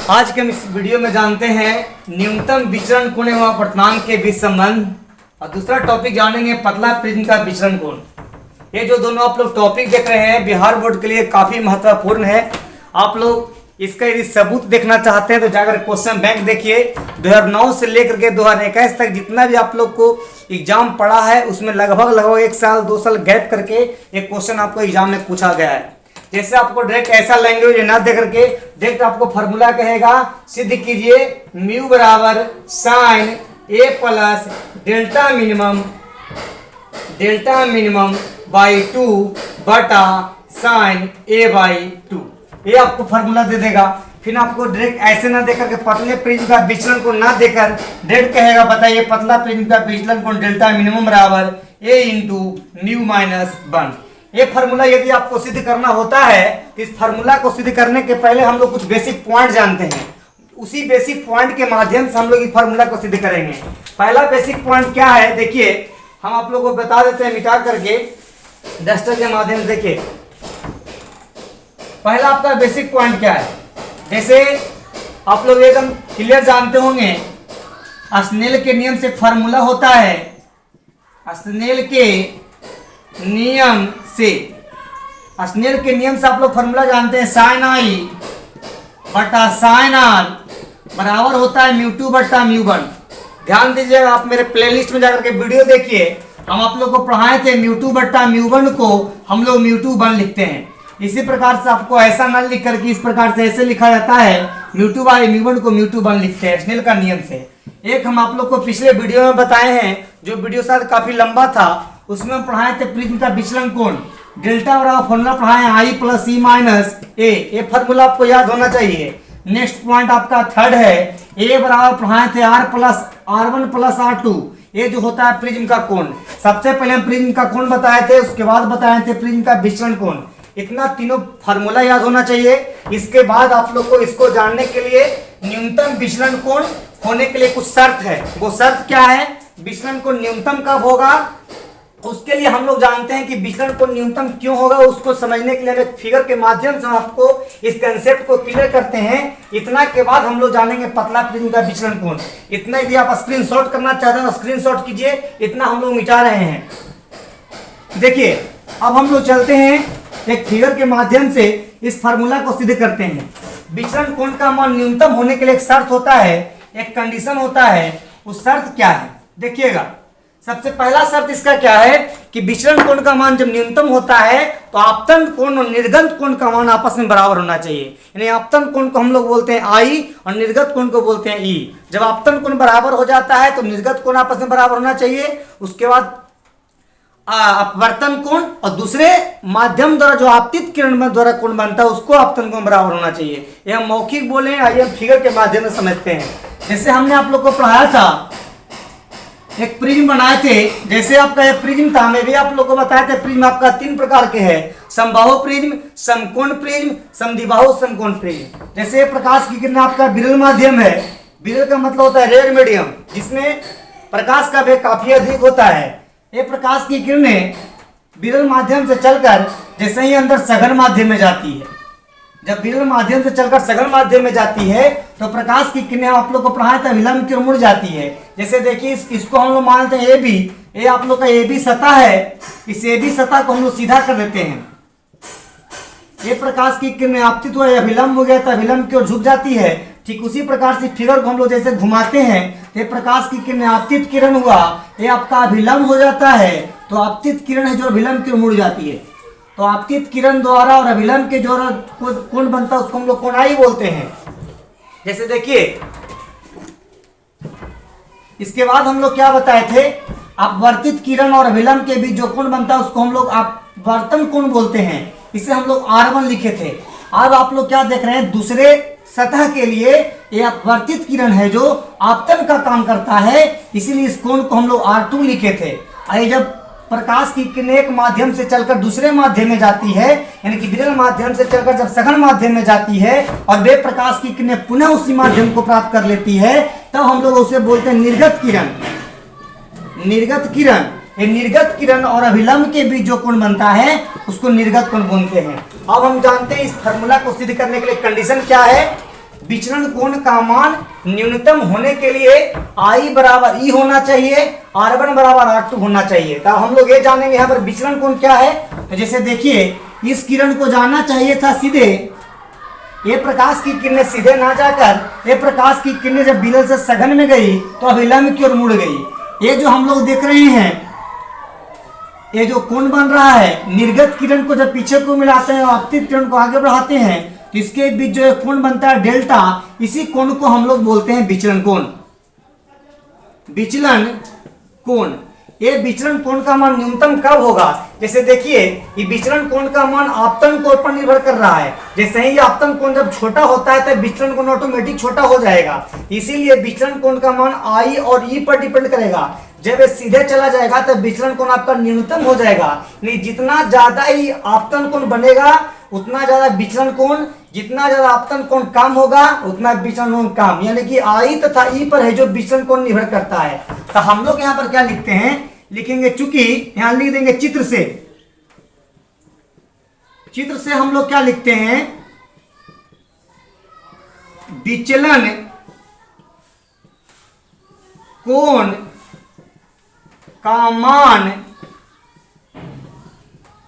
आज के हम इस वीडियो में जानते हैं न्यूनतम विचरण कोण एवं अपर्तनांक के बीच संबंध और दूसरा टॉपिक जानेंगे पतला प्रिज्म का विचरण कोण। ये जो दोनों आप लोग टॉपिक देख रहे हैं बिहार बोर्ड के लिए काफी महत्वपूर्ण है। आप लोग इसका यदि सबूत देखना चाहते हैं तो जाकर क्वेश्चन बैंक देखिए। 2009 से लेकर के 2021 तक जितना भी आप लोग को एग्जाम पढ़ा है उसमें लगभग 1 साल 2 साल गैप करके एक क्वेश्चन आपको एग्जाम में पूछा गया है। जैसे आपको डायरेक्ट ऐसा लैंग्वेज ना दे करके डायरेक्ट आपको फार्मूला कहेगा, सिद्ध कीजिए म्यू बराबर sine A plus delta minimum by 2 बटा साइन ए बाई 2। ये आपको फार्मूला दे देगा। फिर आपको डायरेक्ट ऐसे ना देकर के पतले प्रिज्म का विचलन को ना देकर डायरेक्ट कहेगा, बताइए पतला प्रिज्म का विचलन कोण डेल्टा मिनिमम बराबर ए इंटू म्यू माइनस 1। ये फार्मूला यदि आपको सिद्ध करना होता है तो इस फार्मूला को सिद्ध करने के पहले हम लोग कुछ बेसिक पॉइंट जानते हैं। उसी बेसिक पॉइंट के माध्यम से हम लोग इस फार्मूला को सिद्ध करेंगे। पहला बेसिक पॉइंट क्या है देखिए, हम आप लोगों को बता देते हैं मिटा करके डस्टर के माध्यम से। देखिए पहला आपका बेसिक पॉइंट क्या है, जैसे आप लोग एकदम क्लियर जानते होंगे स्नेल के नियम से फार्मूला होता है। स्नेल के नियम से आप लोग फार्मूला जानते हैं, साइन आई बटा साइन आर बराबर होता है म्यू 2 बटा म्यू 1। ध्यान दीजिएगा, आप मेरे प्लेलिस्ट में जाकर के वीडियो देखिए। हम आप लोग को पढ़ाए थे म्यू 2 बटा म्यू 1 को हम लोग म्यू 2 1 लिखते हैं। इसी प्रकार से आपको ऐसा न लिख करके इस प्रकार से ऐसे लिखा जाता है, म्यू 2 बाई म्यू 1 को म्यू 2 1 लिखते हैं स्नेल का नियम से। एक हम आप लोग को पिछले वीडियो में बताए हैं, जो वीडियो शायद काफी लंबा था, उसमें हम पढ़ाए थे प्रिज्म का विचलन कोण डेल्टा बराबर फार्मूला पढ़ाए आई प्लस ई माइनस ए। ये फार्मूला आपको याद होना चाहिए। नेक्स्ट पॉइंट आपका थर्ड है, ए बराबर पढ़ाए थे are plus R1 plus R2। ये जो होता है प्रिज्म का कोण। सबसे पहले हम प्रिज्म का कोण बताए थे, उसके बाद बताए थे प्रिज्म का विचलन कोण। इतना तीनों फार्मूला याद होना चाहिए। इसके बाद आप लोग को इसको जानने के लिए न्यूनतम विचलन कोण होने के लिए कुछ शर्त है। वो शर्त क्या है, विचलन कोण न्यूनतम कब होगा, उसके लिए हम लोग जानते हैं कि विचलन कोण न्यूनतम क्यों होगा। उसको समझने के लिए हम एक फिगर के माध्यम से आपको इस कंसेप्ट को क्लियर करते हैं। इतना के बाद हम लोग जानेंगे पतला प्रिज्म का विचलन कोण। इतना यदि आप स्क्रीनशॉट करना चाहते हैं तो स्क्रीनशॉट कीजिए। इतना हम लोग मिटा रहे हैं। देखिए अब हम लोग चलते हैं एक फिगर के माध्यम से इस फार्मूला को सिद्ध करते हैं। विचलन कोण का मान न्यूनतम होने के लिए एक शर्त होता है, एक कंडीशन होता है। उस शर्त क्या है देखिएगा। सबसे पहला शर्त इसका क्या है कि विचलन कोण का मान जब न्यूनतम होता है तो आपतन कोण और निर्गत कोण का मान आपस में बराबर होना चाहिए। यानी आपतन कोण को हम लोग बोलते हैं आई और निर्गत कोण को बोलते हैं ई। जब आपतन कोण बराबर हो जाता है तो निर्गत कोण आपस में बराबर होना चाहिए। उसके बाद अपवर्तन कोण और दूसरे माध्यम द्वारा जो आपतित किरण में द्वारा कोण बनता है उसको आपतन कोण बराबर होना चाहिए। ये हम मौखिक बोले, आइए हम फिगर के माध्यम से समझते हैं। जैसे हमने आप लोग को पढ़ाया था, एक प्रिज्म बनाए थे। जैसे आपका एक प्रिज्म था, मैं भी आप लोग को बताया था प्रिज्म आपका 3 प्रकार के हैं, समबाहु प्रिज्म, समकोण प्रिज्म, समद्विबाहु समकोण प्रिज्म। जैसे प्रकाश की किरण आपका विरल माध्यम है। विरल का मतलब होता है रेड मीडियम, जिसमें प्रकाश का वेग काफी अधिक होता है। ये प्रकाश की किरणें विरल माध्यम से चलकर जैसे ही अंदर सघन माध्यम में जाती है, जब विरल माध्यम से चलकर सघन माध्यम में जाती है तो प्रकाश की किरणें आप लोग को पढ़ाया था विलंब की ओर मुड़ जाती है। जैसे देखिए इसको हम लोग मानते हैं ए बी। ये आप लोग का ए बी सतह है, इस ए बी सतह को हम लोग सीधा कर देते हैं। ये प्रकाश की किरणें आपतित हुआ या विलंब हो गया था, विलंब की ओर झुक जाती है। ठीक उसी प्रकार से फिगर को हम लोग जैसे घुमाते हैं, ये प्रकाश की किरणें आपतित किरण हुआ, ये आपका अभिलंब हो जाता है। तो आपतित किरण है जो विलंब की ओर मुड़ जाती है। तो आपतित किरण द्वारा और अभिलंब के द्वारा कोण बनता है उसको हम लोग कोणाई बोलते हैं। जैसे देखिए इसके बाद हम लोग क्या बताए थे, अपवर्तित किरण और अभिलंब के बीच जो कोण बनता है उसको हम लोग अपवर्तन कोण बोलते हैं। इसे हम लोग R1 लिखे थे। अब आप लोग क्या देख रहे हैं, दूसरे सतह के लिए ये अपवर्तित किरण है जो आपतन का काम करता है, इसीलिए इस कोण को हम लोग R2 लिखे थे। आइए जब प्रकाश की किरण एक माध्यम से चलकर दूसरे माध्यम में जाती है, यानी कि विरल माध्यम से चलकर जब सघन माध्यम में जाती है और वे प्रकाश की किरणें पुनः उसी माध्यम को प्राप्त कर लेती है, तब हम लोग उसे बोलते हैं निर्गत किरण। निर्गत किरण, ये निर्गत किरण और अभिलंब के बीच जो कोण बनता है उसको निर्गत कोण बोलते हैं। अब हम जानते हैं इस फार्मूला को सिद्ध करने के लिए कंडीशन क्या है। विचलन कोण का मान न्यूनतम होने के लिए I बराबर E होना चाहिए, R1 बराबर R2 होना चाहिए। तो हम लोग ये जानेंगे यहाँ पर विचलन कोण क्या है। तो जैसे देखिए, इस किरण को जाना चाहिए था सीधे, ये प्रकाश की किरणें सीधे ना जाकर ये प्रकाश की किरणें जब बिलल से सघन में गई तो अभिलंब की ओर मुड़ गई। ये जो हम लोग देख रहे हैं, ये जो कोण बन रहा है, निर्गत किरण को जब पीछे को मिलाते हैं और आपतित किरण को आगे बढ़ाते हैं तो इसके बीच जो एक कोण बनता है डेल्टा, इसी कोण को हम लोग बोलते हैं विचलन कोण। विचलन कोण, ये विचलन कोण का मान न्यूनतम कब होगा? जैसे देखिए, ये विचलन कोण का मान आपतन कोण पर निर्भर कर रहा है। जैसे ही आपतन कोण जब छोटा होता है तब विचलन कोण ऑटोमेटिक छोटा हो जाएगा। इसीलिए विचलन कोण का मान I और E पर डिपेंड करेगा। जब ये सीधे चला जाएगा तब विचलन कोण आपका न्यूनतम हो जाएगा। नहीं, जितना ज्यादा ही आपतन कोण बनेगा उतना ज्यादा विचलन कोण, जितना ज्यादा आपतन कोण कम होगा उतना विचलन कोण कम। यानी कि I तथा E पर है जो विचलन कोण निर्भर करता है। तो हम लोग यहाँ पर क्या लिखते हैं, लिखेंगे, चूंकि यहां लिख देंगे चित्र से हम लोग क्या लिखते हैं, विचलन कोण का मान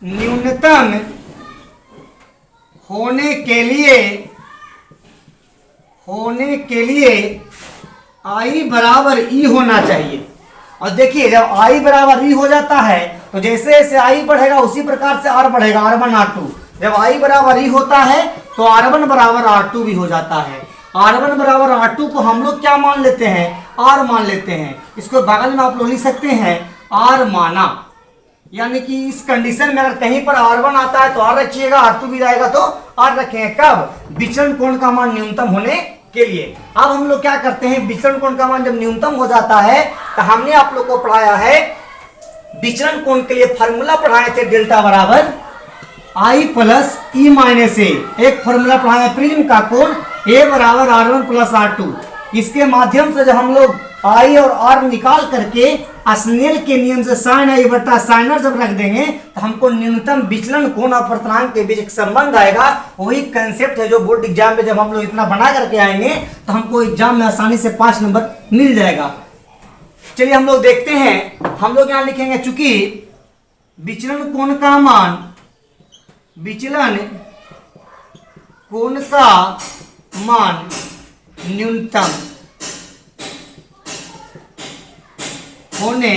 न्यूनतम होने के लिए I बराबर E होना चाहिए। और देखिए, जब I बराबर E हो जाता है तो जैसे जैसे I बढ़ेगा उसी प्रकार से R बढ़ेगा, R1 R2। जब I बराबर E होता है तो R1 बराबर R2 भी हो जाता है। R1 बराबर R2 को हम लोग क्या मान लेते हैं, R मान लेते हैं। इसको बगल में आप लोग लिख सकते हैं R माना। यानी कि इस कंडीशन में अगर कहीं पर R1 आता है तो R रखिएगा, R2 भी जाएगा तो R रखेंगे। कब? विचलन कोण का मान न्यूनतम होने के लिए। अब हम लोग क्या करते हैं, विचलन कोण का मान जब न्यूनतम हो जाता है तो हमने आप लोग को पढ़ाया है, विचलन कोण के लिए फॉर्मूला पढ़ाए थे, डेल्टा बराबर I प्लस E माइनस ए। एक फॉर्मूला पढ़ाया प्रिज्म का कोण A बराबर R1 प्लस R2। इसके माध्यम से जब हम लोग I और R निकाल करके स्नेल के नियम से साइन I बटा साइन R जब रख देंगे तो हमको न्यूनतम विचलन कोण और अपर्तनांक के बीच एक संबंध आएगा। वही कंसेप्ट है जो बोर्ड एग्जाम में जब हम लोग इतना बना करके आएंगे तो हमको एग्जाम में आसानी से 5 नंबर मिल जाएगा। चलिए हम लोग देखते हैं, हम लोग यहाँ लिखेंगे, चूंकि विचलन कोण का मान न्यूनतम होने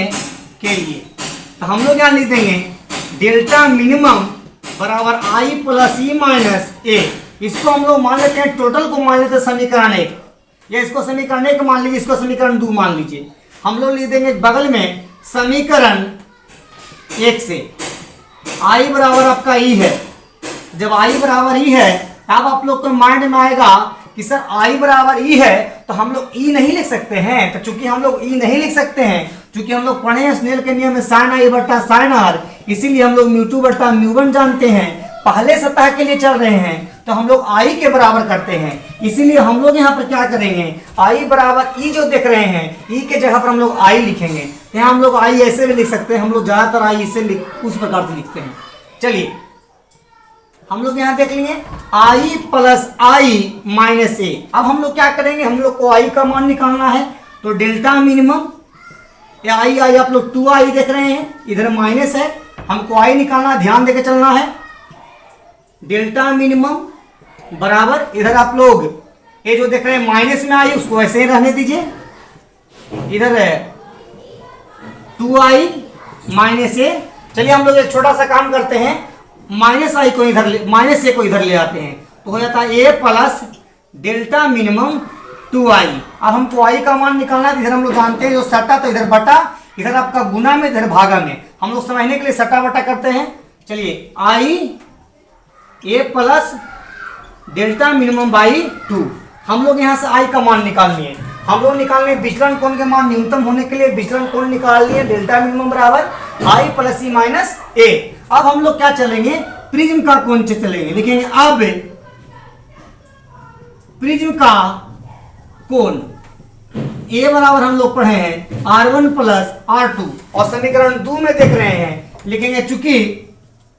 के लिए, तो हम लोग यहाँ लिख देंगे डेल्टा मिनिमम बराबर I प्लस E माइनस ए। इसको हम लोग मान लेते हैं, टोटल को मान लेते हैं समीकरण 1, या इसको समीकरण 1 मान लीजिए, इसको समीकरण 2 मान लीजिए। हम लोग लिख देंगे बगल में समीकरण 1 से I बराबर आपका E है। जब I बराबर E है अब आप लोग को माइंड में आएगा कि सर I बराबर E है तो हम लोग E नहीं लिख सकते हैं। तो चूंकि हम लोग E नहीं लिख सकते हैं, चूंकि हम लोग पढ़े हैं स्नेल के नियम में साइन I बटा साइन R, इसीलिए हम लोग म्यू2 बटा म्यू1 जानते हैं। पहले सतह के लिए चल रहे हैं तो हम लोग I के बराबर करते हैं। इसीलिए हम लोग यहाँ पर क्या करेंगे, I बराबर E जो देख रहे हैं, E के जगह पर हम लोग I लिखेंगे। यहाँ हम लोग I ऐसे भी लिख सकते हैं, हम लोग ज्यादातर I इसे उस प्रकार से लिखते हैं। चलिए हम लोग यहाँ देख लेंगे I प्लस I माइनस ए। अब हम लोग क्या करेंगे, हम लोग को I का मान निकालना है, तो डेल्टा मिनिमम या I आप लोग 2I देख रहे हैं, इधर माइनस है, हमको I निकालना है, ध्यान देके चलना है। डेल्टा मिनिमम बराबर, इधर आप लोग ये जो देख रहे हैं माइनस में I उसको ऐसे ही रहने दीजिए, इधर है 2I माइनस ए। चलिए हम लोग एक छोटा सा काम करते हैं, माइनस I को इधर माइनस ए को इधर ले आते हैं, तो हो जाता है A plus delta minimum 2I। अब हमको I का मान निकालना है, इधर हम लोग जानते हैं जो सटा तो इधर बटा, इधर आपका गुना में, इधर भागा में। हम लोग समझने के लिए सटा बटा करते हैं। चलिए I A plus delta minimum by 2। हम लोग यहाँ से I का मान निकालनी है, हम लोग निकालने विचलन कोण के मान न्यूनतम होने के लिए विचलन कोण निकाल लिए, डेल्टा मिनिमम बराबर I प्लस E माइनस ए। अब हम लोग क्या चलेंगे, प्रिज्म का कोण से चलेंगे, लिखेंगे अब प्रिज्म का कोण A बराबर हम लोग पढ़े हैं R1 प्लस R2, और समीकरण 2 में देख रहे हैं, लिखेंगे चूंकि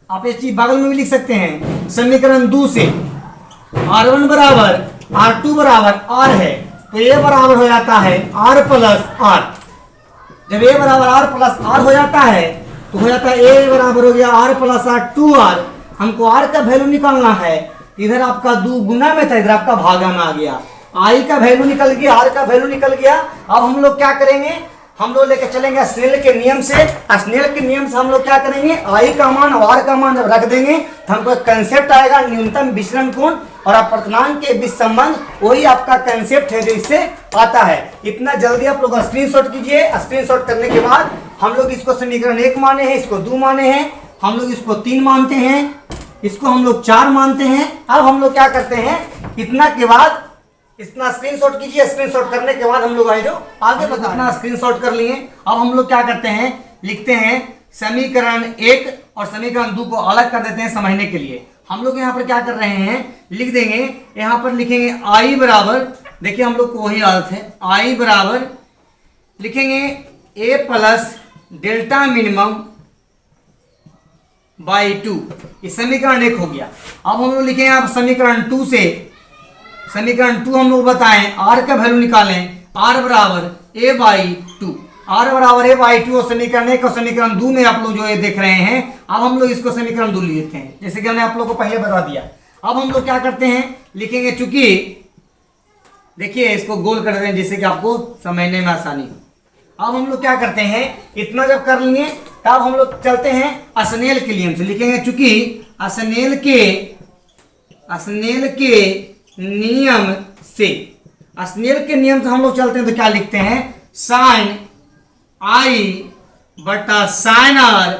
आप इस चीज बगल में भी लिख सकते हैं, समीकरण 2 से R1 बराबर R2 बराबर R है तो A बराबर हो जाता है R प्लस R। जब A बराबर R प्लस R हो जाता है तो हो जाता है A बराबर हो गया R प्लस R 2R। हमको R का वैल्यू निकालना है, इधर आपका दुगुना में था, इधर आपका भागा में आ गया। I का वैल्यू निकल गया, R का वैल्यू निकल गया। अब हम लोग क्या करेंगे, हम लोग लेकर चलेंगे स्नेल के नियम से। स्नेल के नियम से हम लोग क्या करेंगे, I का मान और R का मान जब रख देंगे तो हमको कंसेप्ट आएगा न्यूनतम विचलन कोण और अपर्तनांक के बीच संबंध। वही आपका कंसेप्ट है जो इससे आता है। इतना जल्दी आप लोग स्क्रीनशॉट कीजिए। स्क्रीनशॉट करने के बाद हम लोग इसको समीकरण 1 माने हैं, इसको 2 माने हैं, हम लोग इसको 3 मानते हैं, इसको हम लोग 4 मानते हैं। अब हम लोग क्या करते हैं, इतना के बाद इतना स्क्रीनशॉट कीजिए। स्क्रीनशॉट करने के बाद हम लोग आए जो आगे बता, इतना स्क्रीनशॉट कर लिए। अब हम लोग क्या करते हैं, लिखते हैं समीकरण 1 और समीकरण 2 को अलग कर देते हैं समझने के लिए। हम लोग यहाँ पर क्या कर रहे हैं, लिख देंगे, यहाँ पर लिखेंगे I बराबर, देखिए हम लोग को वही आदत है, I बराबर लिखेंगे A plus delta minimum by 2। इस समीकरण 1 हो गया। अब हम लोग लिखेंगे आप समीकरण 2 से, समीकरण 2 हम लोग बताएं R का वैल्यू निकालें, R बराबर A बाई 2, R बराबर A बाई 2 और समीकरण 1 और समीकरण 2 में आप लोग जो ये देख रहे हैं। अब हम लोग इसको समीकरण 2 लिखते हैं, जैसे कि हमने आप लोग को पहले बता दिया। अब हम लोग क्या करते हैं, लिखेंगे, चूंकि देखिए इसको गोल कर देते हैं जिससे कि आपको समझने में आसानी हो। अब हम लोग क्या करते हैं, इतना जब कर लिए तब हम लोग चलते हैं स्नेल के नियम से। लिखेंगे चूंकि स्नेल के नियम से, स्नेल के नियम से हम लोग चलते हैं तो क्या लिखते हैं, साइन I बटा साइन R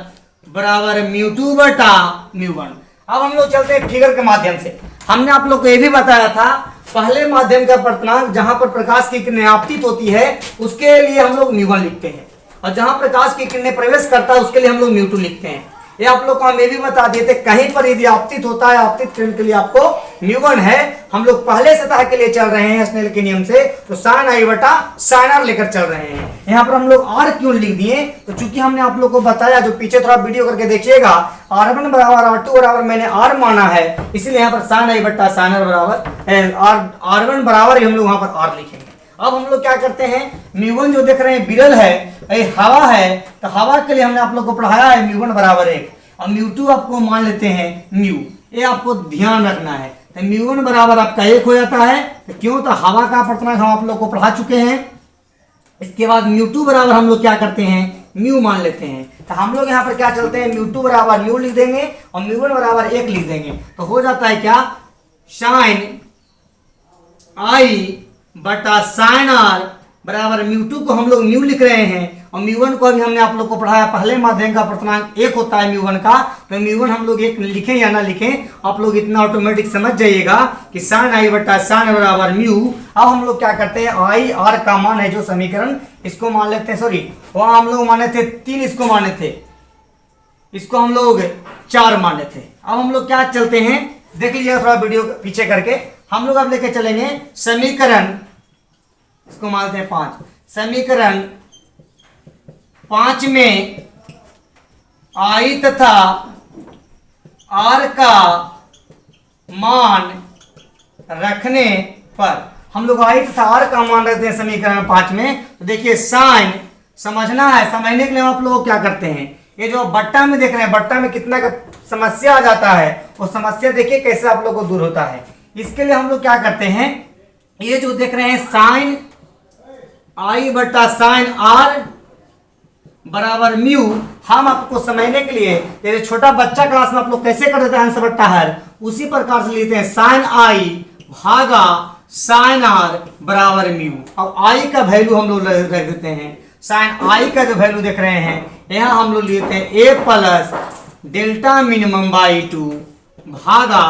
बराबर μ2 बटा μ1। अब हम लोग चलते हैं फिगर के माध्यम से। हमने आप लोग को यह भी बताया था पहले माध्यम का अपवर्तनांक जहां पर प्रकाश की किरणें आपतित होती है उसके लिए हम लोग μ1 लिखते हैं, और जहां प्रकाश की किरणें प्रवेश करता है उसके लिए हम लोग μ2 लिखते हैं। ये आप लोग को हम ये भी बता दिए थे, कहीं पर यदि आपतित होता है, आपतित किरण के लिए आपको μ1 है। हम लोग पहले सतह के लिए चल रहे हैं स्नेल के नियम से, तो साइन I बटा साइन R लेकर चल रहे हैं। यहाँ पर हम लोग R क्यों लिख दिए, तो चूंकि हमने आप लोग को बताया, जो पीछे थोड़ा वीडियो करके देखिएगा, R1 बराबर R2 बराबर मैंने R माना है, इसीलिए यहाँ पर साइन I बटा साइन R बराबर R1 बराबर हम लोग वहां पर R लिखेंगे। अब हम लोग क्या करते हैं, μ1 जो देख रहे हैं विरल है, हवा है, तो हवा के लिए हमने आप लोग को पढ़ाया है μ1 बराबर 1 और μ2 आपको मान लेते हैं μ। ये आपको ध्यान रखना है। तो μ1 बराबर आपका 1 हो जाता है, तो क्यों, तो हवा का अपवर्तनांक हम आप लोग को पढ़ा चुके हैं। इसके बाद μ2 बराबर हम लोग क्या करते हैं, μ मान लेते हैं। तो हम लोग यहाँ पर क्या चलते हैं, μ2 बराबर μ लिख देंगे और μ1 बराबर 1 लिख देंगे, तो हो जाता है क्या, साइन I बटा साइन R बराबर μ2 को हम लोग μ लिख रहे हैं, और μ1 को अभी हमने आप लोग को पढ़ाया पहले माध्यम का अपवर्तनांक 1 होता है μ1 का, तो μ1 हम लोग 1 लिखें या ना लिखें, आप लोग इतना ऑटोमेटिक समझ जाइएगा कि साइन I बटा साइन बराबर μ। अब हम लोग क्या करते हैं, I R का मान है जो समीकरण, इसको मान लेते हैं, सॉरी वहां हम लोग माने थे 3, इसको माने थे, इसको हम लोग 4 माने थे। अब हम लोग क्या चलते हैं, देख लीजिएगा थोड़ा वीडियो पीछे करके, हम लोग अब लेके चलेंगे समीकरण, इसको मानते हैं 5, समीकरण 5 में I तथा R का मान रखने पर, हम लोग I तथा R का मान रखते हैं समीकरण 5 में। तो देखिए साइन समझना है, समझने के लिए आप लोग क्या करते हैं, ये जो बट्टा में देख रहे हैं, बट्टा में कितना का समस्या आ जाता है, वो समस्या देखिए कैसे आप लोग को दूर होता है। इसके लिए हम लोग क्या करते हैं, ये जो देख रहे हैं साइन I बटा साइन R बराबर μ, हम आपको समझने के लिए, जैसे छोटा बच्चा क्लास में आप लोग कैसे कर देते हैं आंसर बट्टा हर, उसी प्रकार से लेते हैं साइन I भागा साइन R बराबर μ। अब I का वैल्यू हम लोग रख देते हैं, साइन I का जो वैल्यू देख रहे हैं यहाँ हम लोग लेते हैं A plus delta minimum by 2 भागा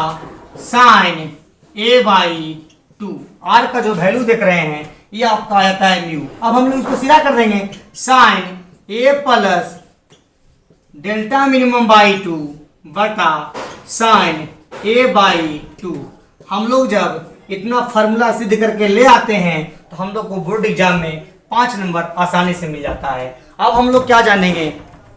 साइन A बाई 2। R का जो वैल्यू देख रहे हैं ये आपका आ जाता है μ। अब हम लोग इसको सीधा कर देंगे, sine A plus delta minimum by 2 बटा साइन A बाई 2। हम लोग जब इतना फॉर्मूला सिद्ध करके ले आते हैं तो हम लोग को बोर्ड एग्जाम में 5 नंबर आसानी से मिल जाता है। अब हम लोग क्या जानेंगे,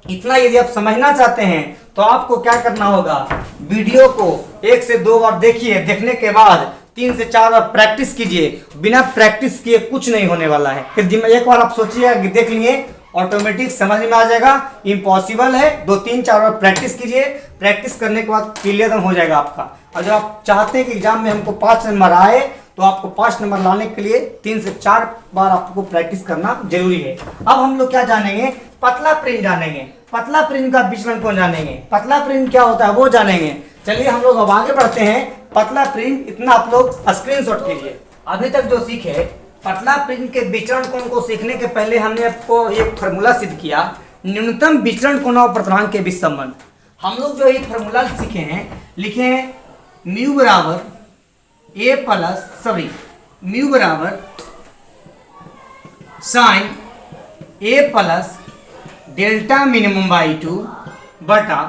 इतना यदि आप समझना चाहते हैं तो आपको क्या करना होगा, वीडियो को 1 से 2 बार देखिए, देखने के बाद 3 से 4 बार प्रैक्टिस कीजिए, बिना प्रैक्टिस किए कुछ नहीं होने वाला है। फिर एक बार आप सोचिए देख लिए ऑटोमेटिक समझ में आ जाएगा, इम्पॉसिबल है। 2-3-4 बार प्रैक्टिस कीजिए, प्रैक्टिस करने के बाद क्लियर हो जाएगा आपका। और जब आप चाहते हैं कि एग्जाम में हमको 5 नंबर आए तो आपको 5 नंबर लाने के लिए 3 से 4 बार आपको प्रैक्टिस करना जरूरी है। अब हम लोग क्या जानेंगे, पतला प्रिंट जानेंगे। पतला प्रिंट का विचलन कौन जानेंगे, पतला प्रिंट क्या होता है वो जानेंगे। चलिए हम लोग अब आगे बढ़ते हैं। पतला प्रिंट इतना आप लोग स्क्रीनशॉट कीजिए। अभी तक जो सीखे पतला प्रिंट के विचलन कोण को सीखने के पहले हमने आपको एक फार्मूला सिद्ध किया, न्यूनतम विचलन कोण और अपर्तनांक के बीच संबंध। हम लोग जो ये फार्मूला सीखे हैं, लिखे हैं म्यू बराबर sine A plus delta minimum by 2 बटा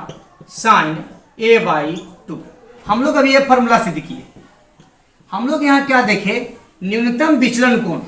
साइन ए बाई 2। हम लोग अभी ये फार्मूला सिद्ध किए। हम लोग यहाँ क्या देखे, न्यूनतम विचलन कोण,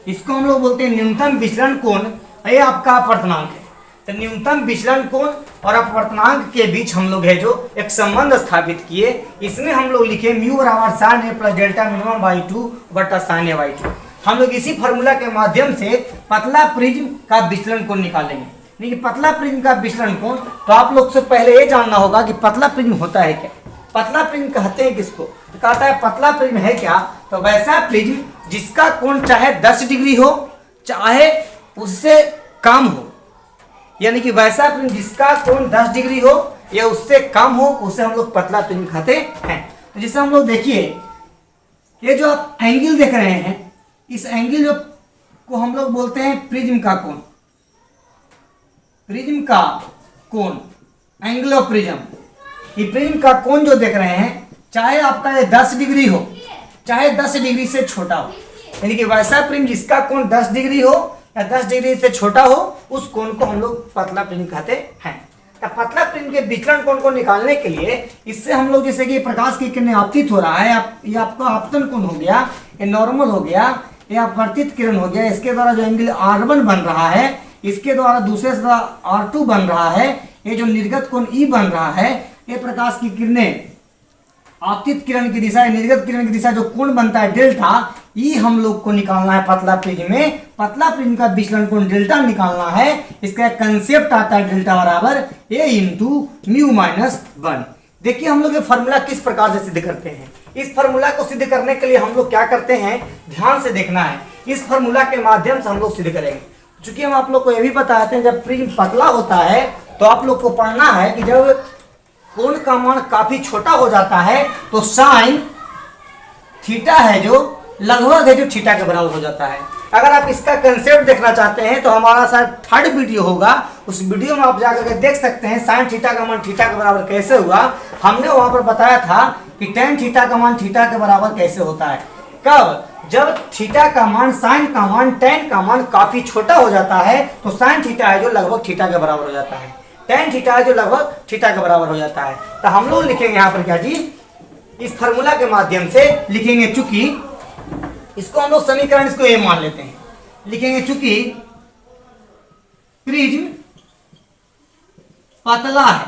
इसको हम लोग बोलते हैं न्यूनतम विचलन कोण। ये आपका अपर्तनांक है। तो न्यूनतम विचलन कोण और अपर्तनांक के बीच हम लोग है जो एक संबंध स्थापित किए, इसमें हम लोग लिखे म्यू बराबर sine A plus delta minimum by 2 बटा साइन ए बाई 2। हम लोग इसी फार्मूला के माध्यम से पतला प्रिज्म का विचलन कोण निकालेंगे। देखिए पतला प्रिज्म का विचलन कोण, तो आप लोग से पहले ये जानना होगा कि पतला प्रिज्म होता है क्या। पतला प्रिज्म कहते हैं किसको, तो कहता है पतला प्रिज्म है क्या, तो वैसा प्रिज्म जिसका कोण चाहे 10 डिग्री हो चाहे उससे कम हो, यानी कि वैसा प्रिज्म जिसका कोण 10 डिग्री हो या उससे कम हो, उसे हम लोग पतला प्रिज्म कहते हैं। तो जैसे हम लोग देखिए ये जो आप एंगल देख रहे हैं, इस एंगल जो को हम लोग बोलते हैं प्रिज्म का कोण। प्रिज्म का कोण, एंगल ऑफ प्रिज्म, ये प्रिज्म का कोण जो देख रहे हैं, चाहे आपका ये 10 डिग्री हो चाहे 10 डिग्री से छोटा हो, यानी कि वैसा प्रिज्म जिसका कोण 10 डिग्री हो या 10 डिग्री से छोटा हो, उस कोण को हम लोग पतला प्रिज्म कहते हैं। तो पतला प्रिज्म के विचलन कोण को निकालने के लिए इससे हम लोग जैसे कि प्रकाश की किरणें आपतित हो रहा है, ये आपका आपतन कोण हो गया, ये नॉर्मल हो गया, ये अपवर्तित किरण हो गया, इसके द्वारा जो एंगल R1 बन रहा है, इसके द्वारा दूसरे से R2 बन रहा है, ये जो निर्गत कोण E बन रहा है, ये प्रकाश की किरणें आपतित किरण की दिशा, निर्गत किरण की दिशा, जो कोण बनता है डेल्टा ई, हम लोग को निकालना है पतला प्रिज्म में। पतला प्रिज्म का विचलन कोण डेल्टा निकालना है। इसका कंसेप्ट आता है डेल्टा बराबर ए इंटू म्यू माइनस 1। देखिए हम लोग ये फार्मूला किस प्रकार से सिद्ध करते हैं। इस फार्मूला को सिद्ध करने के लिए हम लोग क्या करते हैं, ध्यान से देखना है। इस फार्मूला के माध्यम से हम लोग सिद्ध करेंगे। चूंकि हम आप लोग को यह भी बताते हैं जब प्रिज्म पतला होता है तो आप लोग को पढ़ना है कि जब कोण का मान काफी छोटा हो जाता है तो साइन थीटा है जो लगभग है जो थीटा के बराबर हो जाता है। अगर आप इसका कंसेप्ट देखना चाहते हैं तो हमारा शायद 3rd वीडियो होगा, उस वीडियो में आप जाकर के देख सकते हैं साइन थीटा का मान थीटा के बराबर कैसे हुआ। हमने वहां पर बताया था कि टेन थीटा का मान थीटा के बराबर कैसे होता है। कब, जब थीटा का मान, साइन का मान, टेन का मान काफी छोटा हो जाता है तो साइन थीटा है जो लगभग थीटा के बराबर हो जाता है, टेन थीटा है जो लगभग थीटा के बराबर हो जाता है। तो हम लोग लिखेंगे यहाँ पर क्या जी, इस फार्मूला के माध्यम से लिखेंगे, चूंकि इसको हम लोग समीकरण इसको ये मान लेते हैं, लिखेंगे चूंकि प्रिज्म पतला है,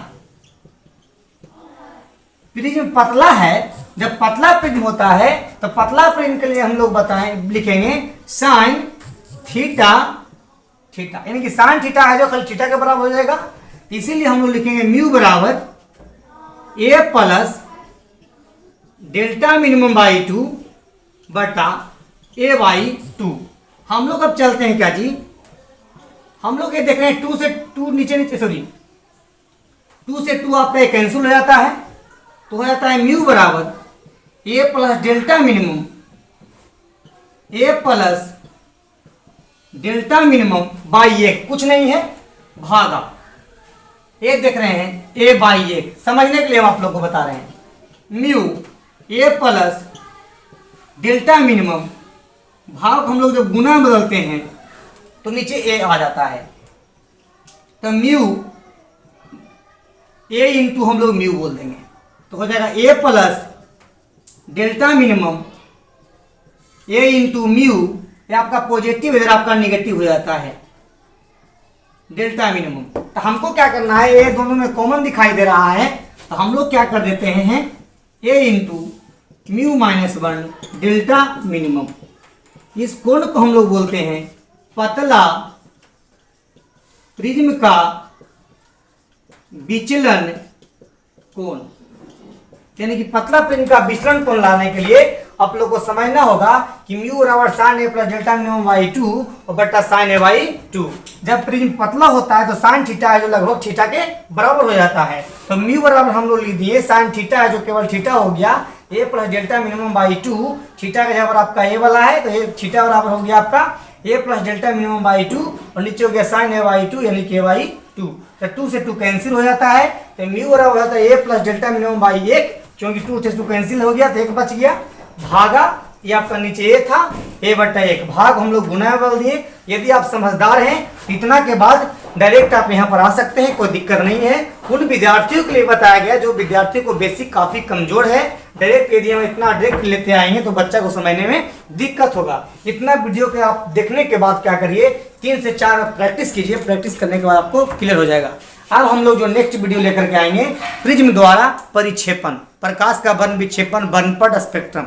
प्रिज्म पतला है, जब पतला प्रिज्म होता है तो पतला प्रिज्म के लिए हम लोग बताएं, लिखेंगे साइन थीटा, थीटा यानी कि साइन थीटा है जो कल थीटा के बराबर हो जाएगा, इसीलिए हम लोग लिखेंगे म्यू बराबर A plus delta minimum by 2 बटा ए बाई 2। हम लोग अब चलते हैं क्या जी, हम लोग ये देख रहे हैं 2 से 2 नीचे नीचे, सॉरी 2 से 2 आपका कैंसिल हो जाता है, तो हो जाता है म्यू बराबर A plus delta minimum, A plus delta minimum by 1, कुछ नहीं है भागा एक, देख रहे हैं ए बाई 1, समझने के लिए हम आप लोग को बता रहे हैं। Mu A plus delta minimum भाग हम लोग जब गुना बदलते हैं तो नीचे ए आ जाता है, तो म्यू ए इंटू हम लोग म्यू बोल देंगे, तो हो जाएगा ए प्लस डेल्टा मिनिमम ए इंटू म्यू, ये आपका पॉजिटिव इधर आपका निगेटिव हो जाता है डेल्टा मिनिमम। तो हमको क्या करना है, ये दोनों में कॉमन दिखाई दे रहा है, तो हम लोग क्या कर देते हैं A into mu minus 1 delta minimum. इस कोण को हम लोग बोलते हैं पतला प्रिज्म का विचलन कोण। यानी कि पतला प्रिज्म का विचलन कोण लाने के लिए आप लोग को समझना होगा कि म्यू बराबर sine A plus delta minimum by 2 और बटा साइन ए बाई 2। जब प्रिज्म पतला होता है तो साइन थीटा है जो लगभग थीटा के बराबर हो जाता है। तो म्यू बराबर हम लोग लिख दिए साइन थीटा है जो केवल थीटा हो गया A plus delta minimum by 2। Theta का जगह आपका ए वाला है तो ये थीटा बराबर हो गया आपका ए प्लस डेल्टा मिनिमम बाई 2 और नीचे हो गया साइन ए बाई 2 यानी के बाई 2। तो 2 से 2 कैंसिल हो जाता है तो म्यू बराबर होता है ए प्लस डेल्टा मिनिमम बाई 1, क्योंकि 2 से 2 कैंसिल हो गया तो 1 बच गया, भागा ये आपका नीचे ए था ए बटा 1, भाग हम लोग गुना बोल दिए। यदि आप समझदार हैं इतना के बाद डायरेक्ट आप यहाँ पर आ सकते हैं, कोई दिक्कत नहीं है। उन विद्यार्थियों के लिए बताया गया जो विद्यार्थियों को बेसिक काफी कमजोर है। डायरेक्ट यदि हम इतना डायरेक्ट लेते आएंगे तो बच्चा को समझने में दिक्कत होगा। इतना वीडियो के आप देखने के बाद क्या करिए 3 से 4 प्रैक्टिस कीजिए, प्रैक्टिस करने के बाद आपको क्लियर हो जाएगा। अब हम लोग जो नेक्स्ट वीडियो लेकर के आएंगे प्रिज्म द्वारा परिक्षेपण, प्रकाश का वर्ण विक्षेपण, वर्णपट स्पेक्ट्रम।